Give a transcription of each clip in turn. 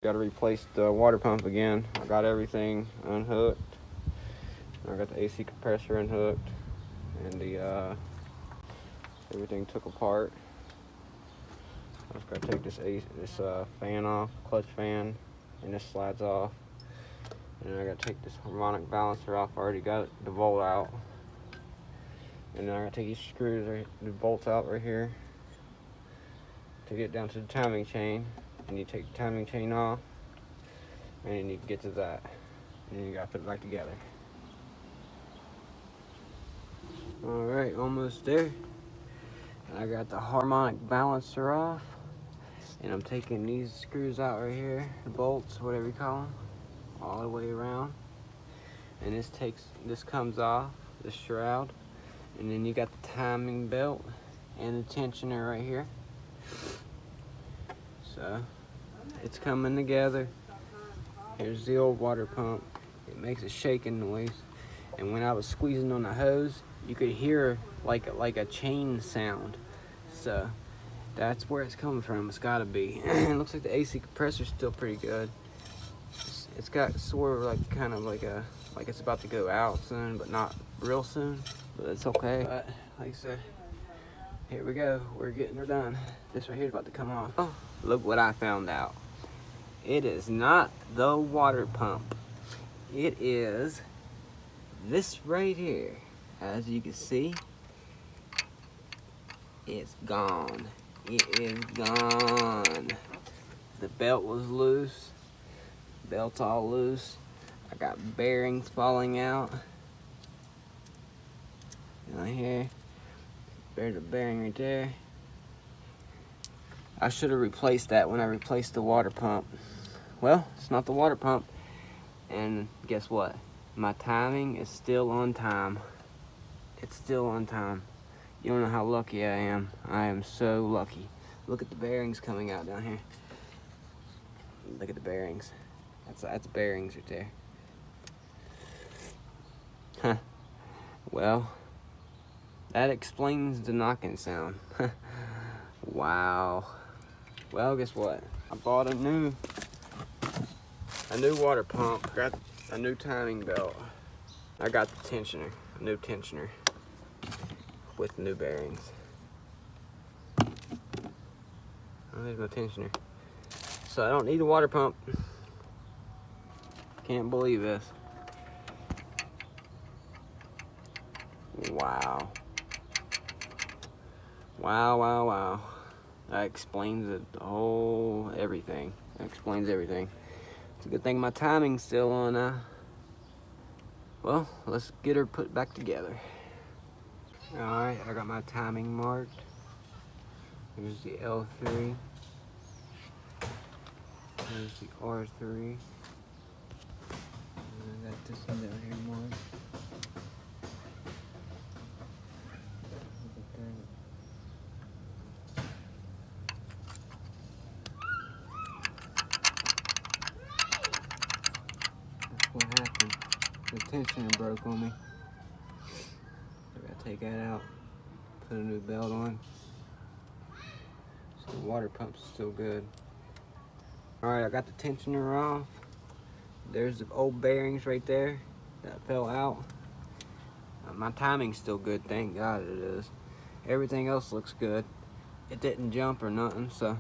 Got to replace the water pump again. I got everything unhooked. I got the AC compressor unhooked, and the everything took apart. I just gotta take this fan off, clutch fan, and this slides off. And then I gotta take this harmonic balancer off. I already got the bolt out. And then I gotta take these screws, the bolts out right here to get down to the timing chain. And you take the timing chain off, and then you can get to that. And then you gotta put it back together. Alright, almost there. I got the harmonic balancer off, and I'm taking these screws out right here, the bolts, whatever you call them, all the way around. And this comes off, the shroud, and then you got the timing belt and the tensioner right here. So it's coming together. Here's the old water pump. It makes a shaking noise, and when I was squeezing on the hose, you could hear like a chain sound. So that's where it's coming from. It's gotta be. It looks like the AC compressor's still pretty good. It's got sort of like it's about to go out soon, but not real soon. But it's okay. But like I said, here we go. We're getting her done. This right here is about to come off. Oh, look what I found out. It is not the water pump. It is this right here. As you can see, it's gone. It is gone. The belt was loose. Belt's all loose. I got bearings falling out. Right here. There's a bearing right there. I should have replaced that when I replaced the water pump. Well, it's not the water pump. And guess what? My timing is still on time. It's still on time. You don't know how lucky I am. I am so lucky. Look at the bearings coming out down here. Look at the bearings. That's bearings right there. Huh. Well, that explains the knocking sound. Wow. Well, guess what? I bought a new water pump. Got a new timing belt. I got the tensioner, a new tensioner with new bearings. Oh, there's my tensioner. So I don't need a water pump. Can't believe this. Wow. Wow, wow, wow. That explains it, everything. That explains everything. It's a good thing my timing's still on. Well, let's get her put back together. Alright, I got my timing marked. Here's the L3. There's the R3. And I got this one down here marked. That's what happened. The tensioner broke on me. I gotta take that out. Put a new belt on. So the water pump's still good. Alright, I got the tensioner off. There's the old bearings right there that fell out. My timing's still good, thank God it is. Everything else looks good. It didn't jump or nothing, so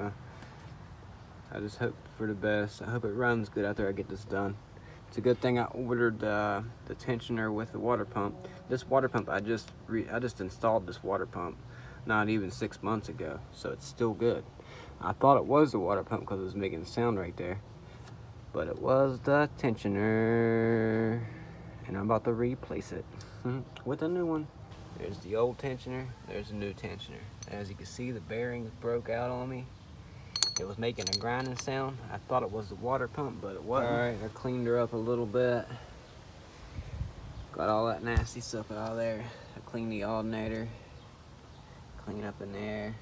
I just hope for the best. I hope it runs good after I get this done. It's a good thing I ordered the tensioner with the water pump. This water pump, I just installed this water pump not even 6 months ago, so it's still good. I thought it was the water pump because it was making a sound right there, but it was the tensioner, and I'm about to replace it with a new one. There's the old tensioner, there's the new tensioner. As you can see, the bearings broke out on me. It was making a grinding sound. I thought it was the water pump, but it wasn't. Alright, I cleaned her up a little bit. Got all that nasty stuff out of there. I cleaned the alternator. Clean up in there.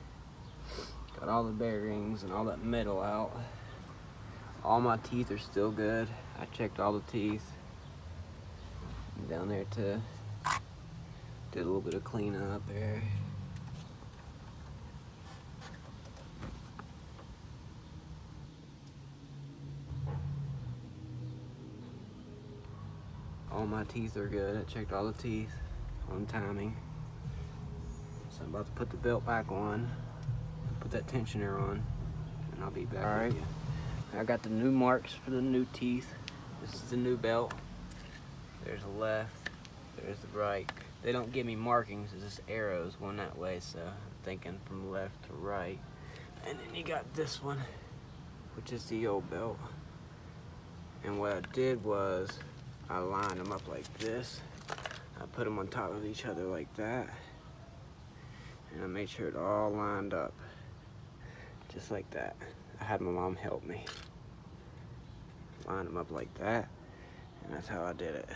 Got all the bearings and all that metal out. All my teeth are still good. I checked all the teeth. Down there too. Did a little bit of cleanup there. All my teeth are good. I checked all the teeth on timing. So I'm about to put the belt back on, put that tensioner on, and I'll be back. All right, I got the new marks for the new teeth. This is the new belt. There's the left, there's the right. They don't give me markings, it's just arrows going that way, so I'm thinking from left to right. And then you got this one, which is the old belt. And what I did was, I lined them up like this. I put them on top of each other like that. And I made sure it all lined up, just like that. I had my mom help me. Line them up like that, and that's how I did it.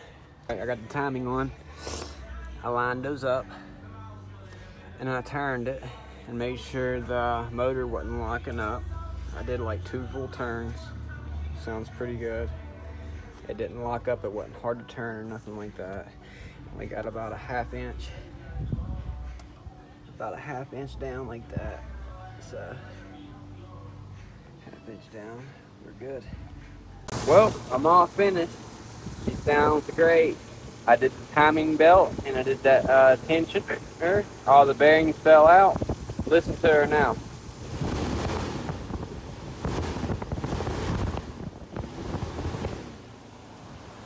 I got the timing on. I lined those up, and I turned it and made sure the motor wasn't locking up. I did like 2 full turns. Sounds pretty good. It didn't lock up, it wasn't hard to turn or nothing like that. We got about a half inch down like that. So, half inch down, we're good. Well, I'm all finished. It sounds great. I did the timing belt and I did that tensioner. All the bearings fell out. Listen to her now.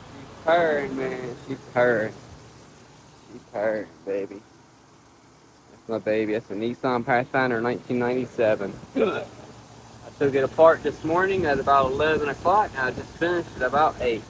She's purring, man. She's purring. She's purring, baby. That's my baby. That's a Nissan Pathfinder 1997. I took it apart this morning at about 11 o'clock. I just finished at about 8.